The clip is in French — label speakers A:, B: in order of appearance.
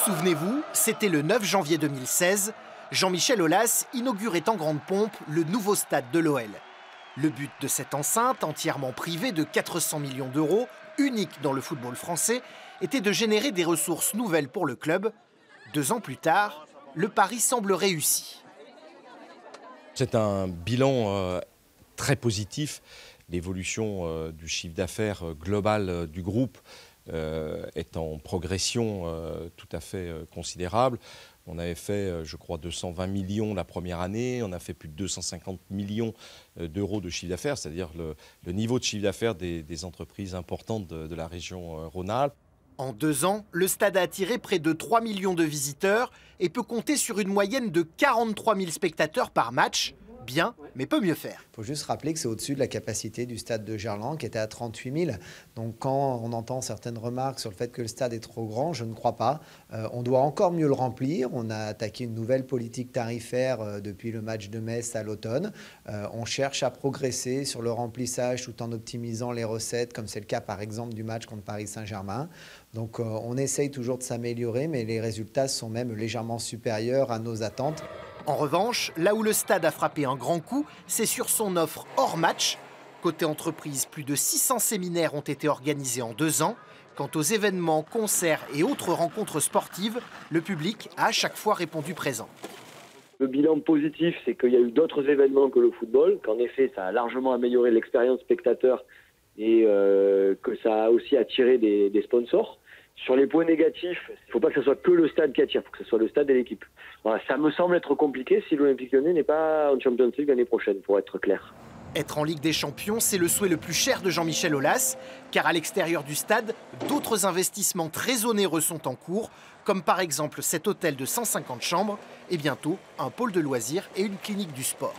A: souvenez-vous, c'était le 9 janvier 2016. Jean-Michel Aulas inaugurait en grande pompe le nouveau stade de l'OL. Le but de cette enceinte, entièrement privée de 400 millions d'euros, unique dans le football français, était de générer des ressources nouvelles pour le club. 2 ans plus tard, le pari semble réussi.
B: C'est un bilan très positif. L'évolution du chiffre d'affaires global du groupe est en progression tout à fait considérable. On avait fait, je crois, 220 millions la première année. On a fait plus de 250 millions d'euros de chiffre d'affaires, c'est-à-dire le niveau de chiffre d'affaires des entreprises importantes de la région Rhône-Alpes.
A: En 2 ans, le stade a attiré près de 3 millions de visiteurs et peut compter sur une moyenne de 43 000 spectateurs par match. Bien, mais peut mieux faire.
C: Il faut juste rappeler que c'est au-dessus de la capacité du stade de Gerland qui était à 38 000. Donc quand on entend certaines remarques sur le fait que le stade est trop grand, je ne crois pas. On doit encore mieux le remplir. On a attaqué une nouvelle politique tarifaire depuis le match de Metz à l'automne. On cherche à progresser sur le remplissage tout en optimisant les recettes, comme c'est le cas par exemple du match contre Paris Saint-Germain. Donc on essaye toujours de s'améliorer, mais les résultats sont même légèrement supérieurs à nos attentes.
A: En revanche, là où le stade a frappé un grand coup, c'est sur son offre hors match. Côté entreprise, plus de 600 séminaires ont été organisés en 2 ans. Quant aux événements, concerts et autres rencontres sportives, le public a à chaque fois répondu présent.
D: Le bilan positif, c'est qu'il y a eu d'autres événements que le football, qu'en effet, ça a largement amélioré l'expérience spectateur et que ça a aussi attiré des sponsors. Sur les points négatifs, il ne faut pas que ce soit que le stade qui attire, il faut que ce soit le stade et l'équipe. Voilà, ça me semble être compliqué si l'Olympique Lyonnais n'est pas en Champions League l'année prochaine, pour être clair.
A: Être en Ligue des Champions, c'est le souhait le plus cher de Jean-Michel Aulas, car à l'extérieur du stade, d'autres investissements très onéreux sont en cours, comme par exemple cet hôtel de 150 chambres et bientôt un pôle de loisirs et une clinique du sport.